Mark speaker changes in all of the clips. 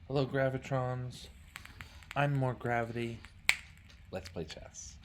Speaker 1: Hello, Gravitrons. I'm more gravity. Let's play chess.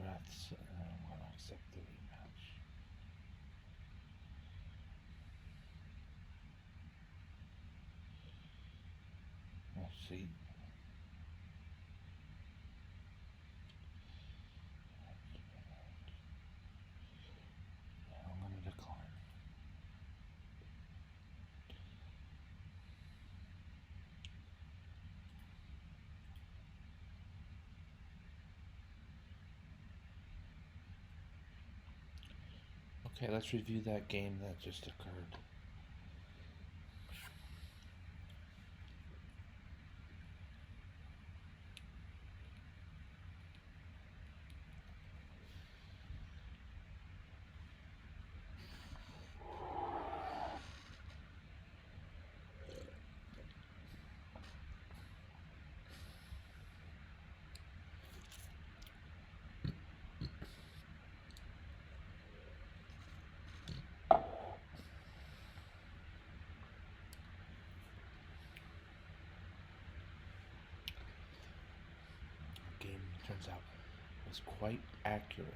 Speaker 1: That's, I want to accept the rematch. Let's see. I'm going to decline. Okay, let's review that game that just occurred. Game turns out was quite accurate.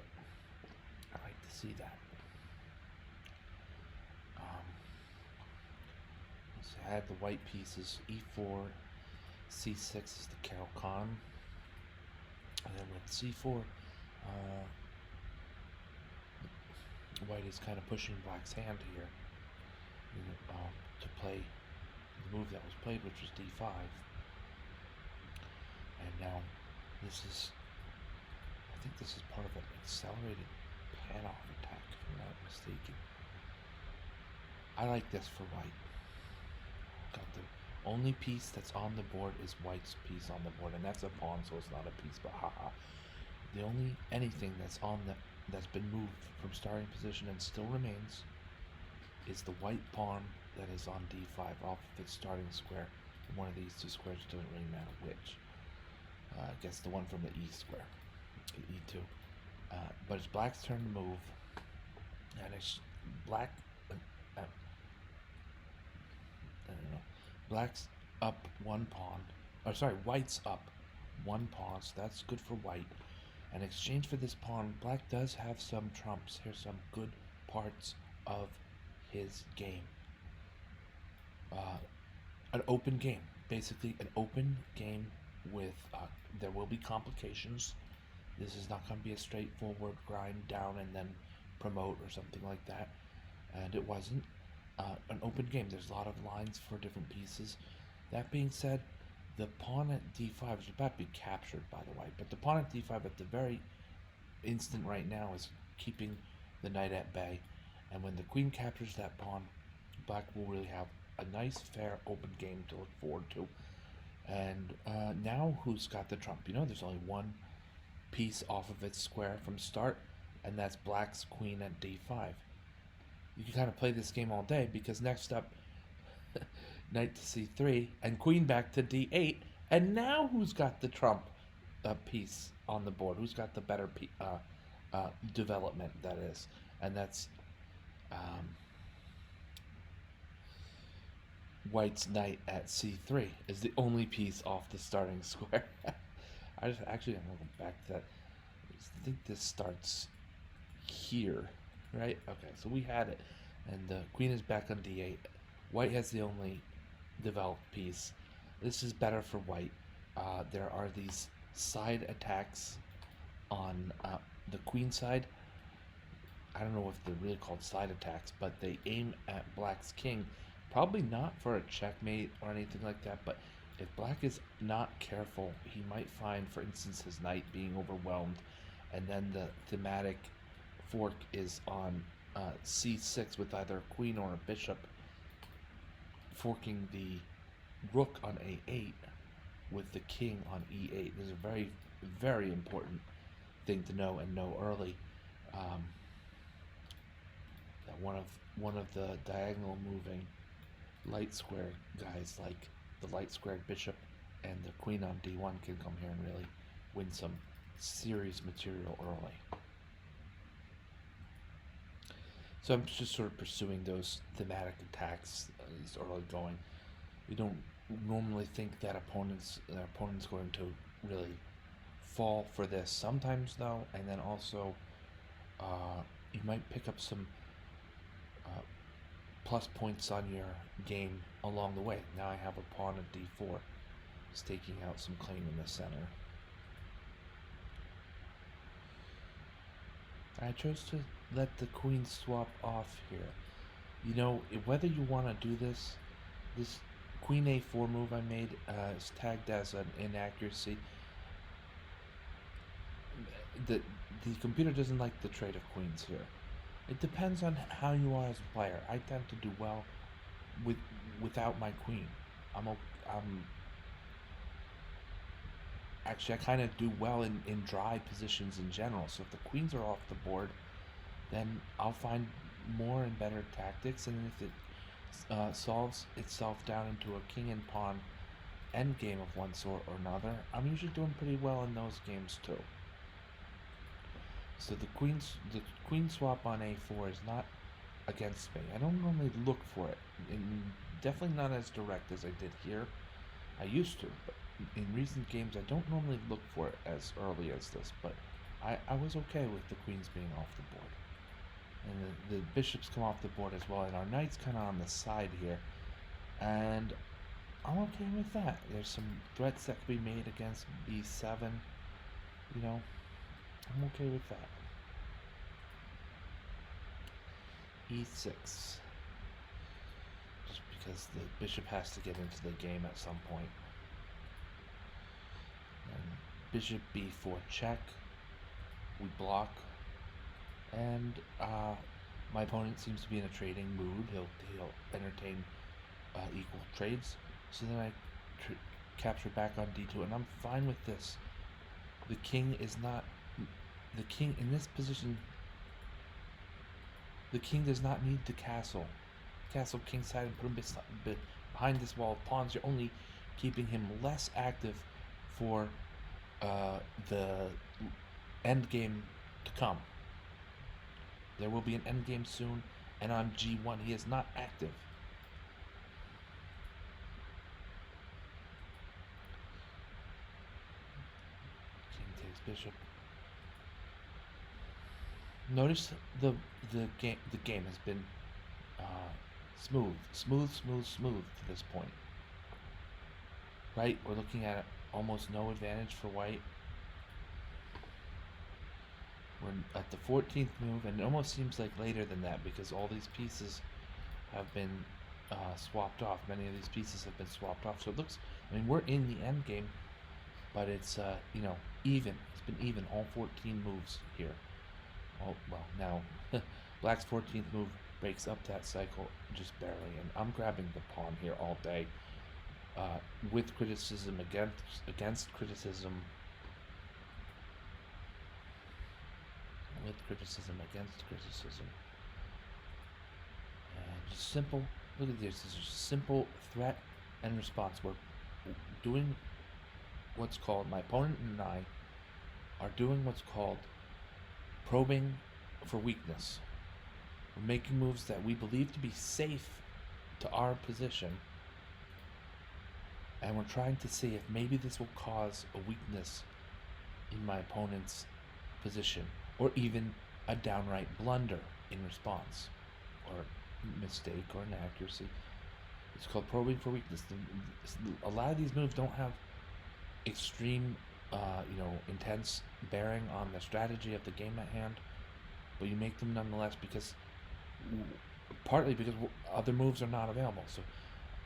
Speaker 1: I like to see that. So I had the white pieces, e4, c6 is the Caro-Kann, and then with c4, white is kind of pushing black's hand here to play the move that was played, which was d5. And now this is, I think this is part of an accelerated pan-off attack, if I'm not mistaken. I like this for white. Got the only piece that's on the board is white's piece on the board, and that's a pawn, so it's not a piece, but haha. The only anything that's that's been moved from starting position and still remains is the white pawn that is on d5 off of its starting square. One of these two squares, doesn't really matter which. I guess the one from the e square, e2. But it's black's turn to move, and it's black. I don't know. Black's up one pawn. Or sorry, white's up one pawn, so that's good for white. In exchange for this pawn, black does have some trumps. Here's some good parts of his game. An open game, basically an open game with there will be complications. This is not going to be a straightforward grind down and then promote or something like that, and it wasn't. An open game. There's a lot of lines for different pieces. That being said, the pawn at d5 is about to be captured by the white, but the pawn at d5 at the very instant right now is keeping the knight at bay, and when the queen captures that pawn, black will really have a nice, fair, open game to look forward to. And now who's got the trump? You know, there's only one piece off of its square from start, and that's black's queen at d5. You can kind of play this game all day, because next up, knight to c3 and queen back to d8, and now who's got the trump piece on the board? Who's got the better development, that is? And that's white's knight at c3 is the only piece off the starting square. I'm gonna go back to that. I think this starts here, right? Okay, so we had it, and the queen is back on d8. White has the only developed piece. This is better for white. There are these side attacks on the queen side. I don't know if they're really called side attacks, but they aim at black's king. Probably not for a checkmate or anything like that, but if black is not careful, he might find, for instance, his knight being overwhelmed, and then the thematic fork is on c6 with either a queen or a bishop, forking the rook on a8 with the king on e8. This is a very, very important thing to know, and know early. That one of the diagonal moving light square guys, like the light squared bishop and the queen on d1, can come here and really win some serious material early. So I'm just sort of pursuing those thematic attacks early going. We don't normally think that opponent's going to really fall for this sometimes though, and then also you might pick up some uh, plus points on your game along the way. Now I have a pawn at d4, staking out some claim in the center. I chose to let the queen swap off here. You know, whether you want to do this queen a4 move I made is tagged as an inaccuracy. The computer doesn't like the trade of queens here. It depends on how you are as a player. I tend to do well without my queen. I'm actually, I kind of do well in dry positions in general. So if the queens are off the board, then I'll find more and better tactics. And if it solves itself down into a king and pawn endgame of one sort or another, I'm usually doing pretty well in those games too. So the queen swap on a4 is not against me. I don't normally look for it. Definitely not as direct as I did here. I used to, but in recent games I don't normally look for it as early as this, but I was okay with the queens being off the board. And the bishops come off the board as well, and our knight's kind of on the side here. And I'm okay with that. There's some threats that could be made against b7. You know, I'm okay with that. e6. Just because the bishop has to get into the game at some point. And bishop b4 check. We block. And my opponent seems to be in a trading mood. He'll entertain equal trades. So then I capture back on d2, and I'm fine with this. The king is not... The king in this position... The king does not need to castle kingside and put him behind this wall of pawns. You're only keeping him less active for the endgame to come. There will be an endgame soon, and on g1 he is not active. King takes bishop. Notice the game has been smooth to this point. Right, we're looking at almost no advantage for white. We're at the 14th move, and it almost seems like later than that because all these pieces have been swapped off. Many of these pieces have been swapped off. So it looks, I mean, we're in the end game, but it's, you know, even. It's been even, all 14 moves here. Oh, well, now, black's 14th move breaks up that cycle just barely, and I'm grabbing the pawn here all day. With criticism, against criticism, with criticism, against criticism. And just simple, look at this is just simple threat and response. We're doing what's called, my opponent and I are doing what's called probing for weakness. We're making moves that we believe to be safe to our position, and we're trying to see if maybe this will cause a weakness in my opponent's position, or even a downright blunder in response, or mistake, or inaccuracy. It's called probing for weakness. A lot of these moves don't have extreme, intense bearing on the strategy of the game at hand, but you make them nonetheless because, partly because other moves are not available. So,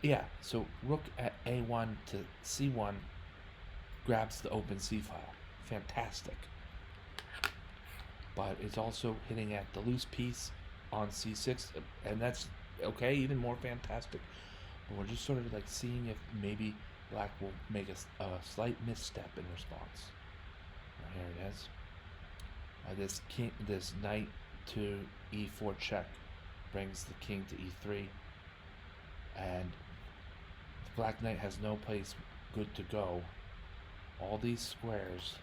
Speaker 1: yeah, so rook at a1 to c1 grabs the open c file. Fantastic. But it's also hitting at the loose piece on c6, and that's okay, even more fantastic. But we're just sort of like seeing if maybe black will make a slight misstep in response. Here it is. This knight to e4 check brings the king to e3, and the black knight has no place good to go. All these squares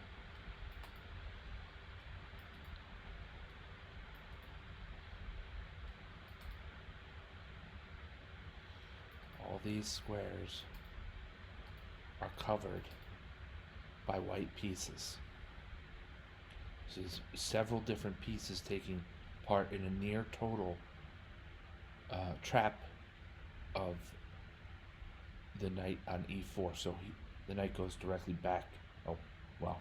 Speaker 1: are covered by white pieces. This is several different pieces taking part in a near total trap of the knight on e4. So the knight goes directly back. Oh, well.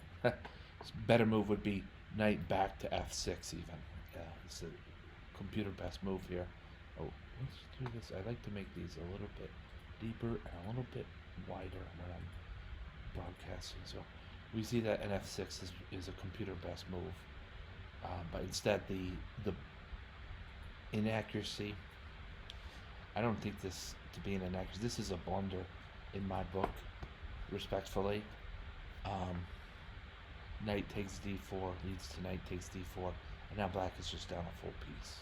Speaker 1: Better move would be knight back to f6 even. Yeah, it's a computer best move here. Oh, let's do this. I like to make these a little bit deeper and a little bit wider when I'm broadcasting. So we see that an f6 is a computer best move. But instead the inaccuracy, I don't think this to be an inaccuracy. This is a blunder in my book, respectfully. Knight takes d4, leads to knight takes d4, and now black is just down a full piece.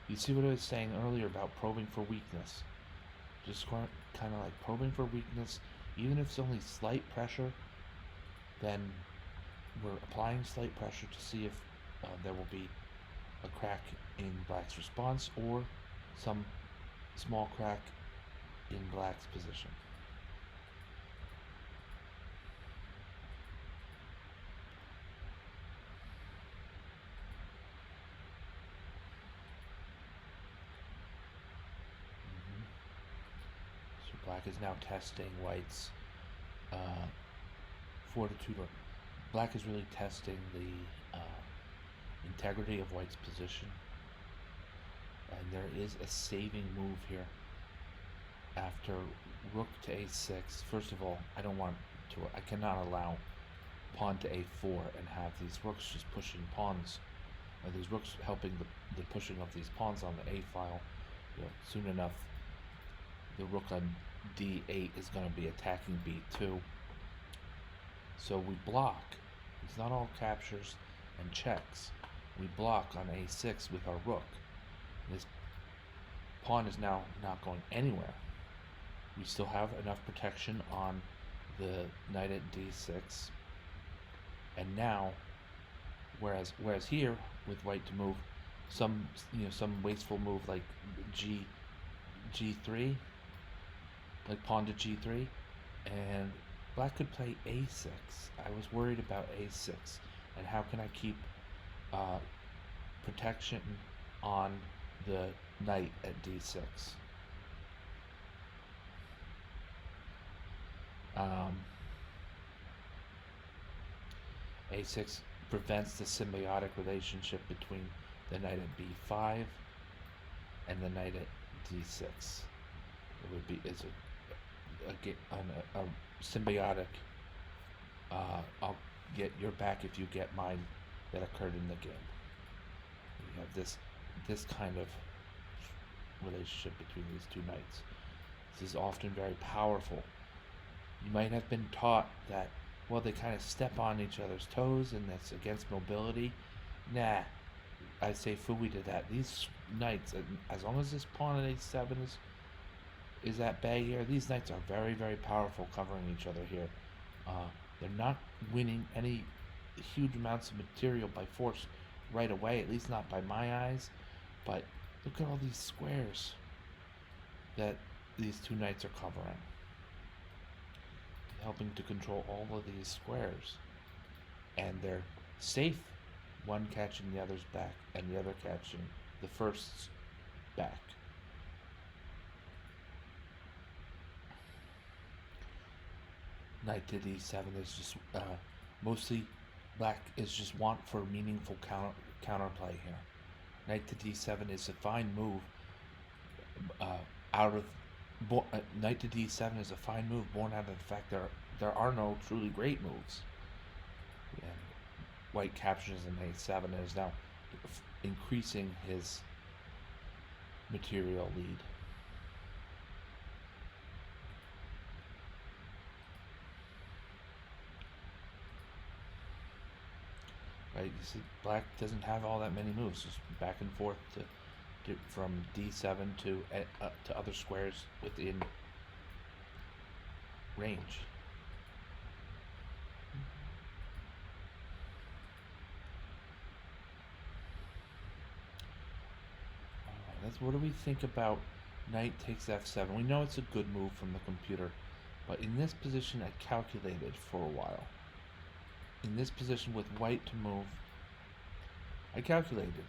Speaker 1: You see what I was saying earlier about probing for weakness? Just kind of like probing for weakness, even if it's only slight pressure, then we're applying slight pressure to see if there will be a crack in black's response or some small crack in black's position. Black is now testing white's fortitude. Black is really testing the integrity of white's position. And there is a saving move here. After rook to a6, first of all, I cannot allow pawn to a4 and have these rooks just pushing pawns, or these rooks helping the pushing of these pawns on the a file. Soon enough, the rook on d8 is going to be attacking b2. So we block. It's not all captures and checks. We block on a6 with our rook. This pawn is now not going anywhere. We still have enough protection on the knight at d6. And now, whereas here with white to move some wasteful move like g3, like pawn to g3, and black could play a6. I was worried about a6 and how can I keep protection on the knight at d6. A6 prevents the symbiotic relationship between the knight at b5 and the knight at d6. It would be a symbiotic. I'll get your back if you get mine that occurred in the game. We have this kind of relationship between these two knights. This is often very powerful. You might have been taught that, well, they kind of step on each other's toes and that's against mobility. Nah, I say phooey to that. These knights, as long as this pawn at a7 is at bay here, these knights are very, very powerful covering each other here. They're not winning any huge amounts of material by force right away, at least not by my eyes. But look at all these squares that these two knights are covering, helping to control all of these squares. And they're safe, one catching the other's back and the other catching the first's back. Knight to d7 is just mostly black is just want for meaningful counterplay here. Knight to d7 is a fine move. Knight to d7 is a fine move born out of the fact there are no truly great moves. And white captures an a7 and is now increasing his material lead. Right, you see, black doesn't have all that many moves, just back and forth from d7 to other squares within range. That's what do we think about knight takes f7? We know it's a good move from the computer, but in this position I calculated for a while. in this position with white to move, I calculated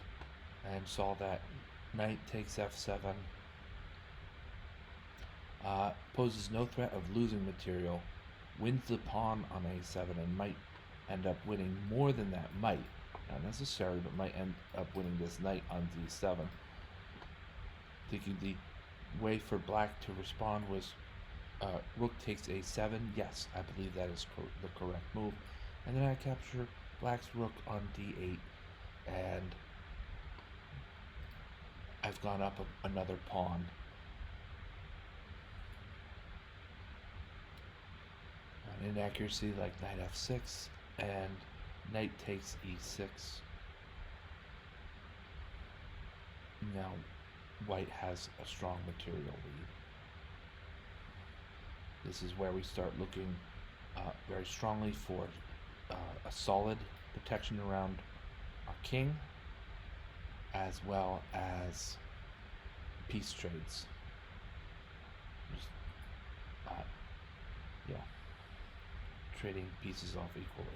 Speaker 1: and saw that knight takes f7 poses no threat of losing material, wins the pawn on a7, and might end up winning more than that. Might, not necessarily, but might end up winning this knight on d7. Thinking the way for black to respond was rook takes a7. Yes, I believe that is the correct move. And then I capture black's rook on d8, and I've gone up another pawn. An inaccuracy like knight f6 and knight takes e6. Now white has a strong material lead. This is where we start looking very strongly for a solid protection around our king, as well as piece trades. Just, trading pieces off equally.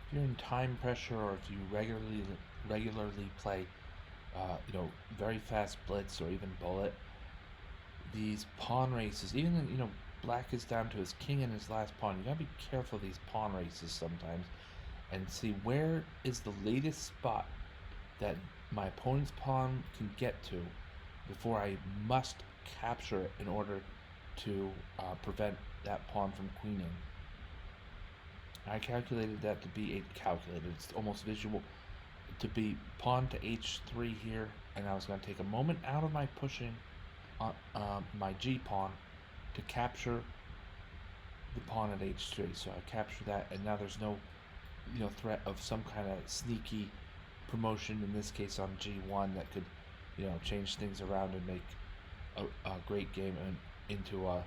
Speaker 1: If you're in time pressure, or if you regularly play, very fast blitz or even bullet, these pawn races, even black is down to his king and his last pawn. You gotta be careful of these pawn races sometimes, and see where is the latest spot that my opponent's pawn can get to before I must capture it in order to prevent that pawn from queening. I calculated that to be it's almost visual, to be pawn to h3 here, and I was going to take a moment out of my pushing on my g pawn to capture the pawn at h3. So I capture that, and now there's no threat of some kind of sneaky promotion, in this case on g1, that could change things around and make a great game into a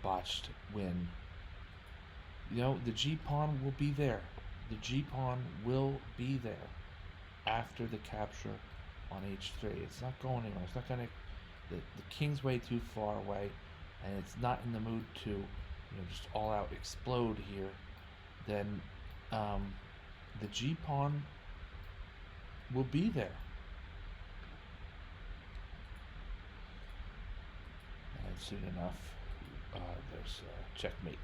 Speaker 1: botched win. The g-pawn will be there. The g-pawn will be there after the capture on h3. It's not going anywhere. It's not going to... The king's way too far away, and it's not in the mood to just all-out explode here. Then the g-pawn will be there. And soon enough, there's checkmate.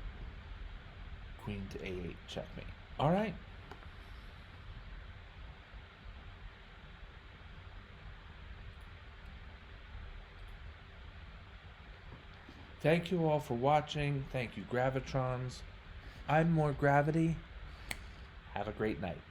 Speaker 1: Queen to a8, checkmate. All right. Thank you all for watching. Thank you, Gravitrons. I'm More Gravity. Have a great night.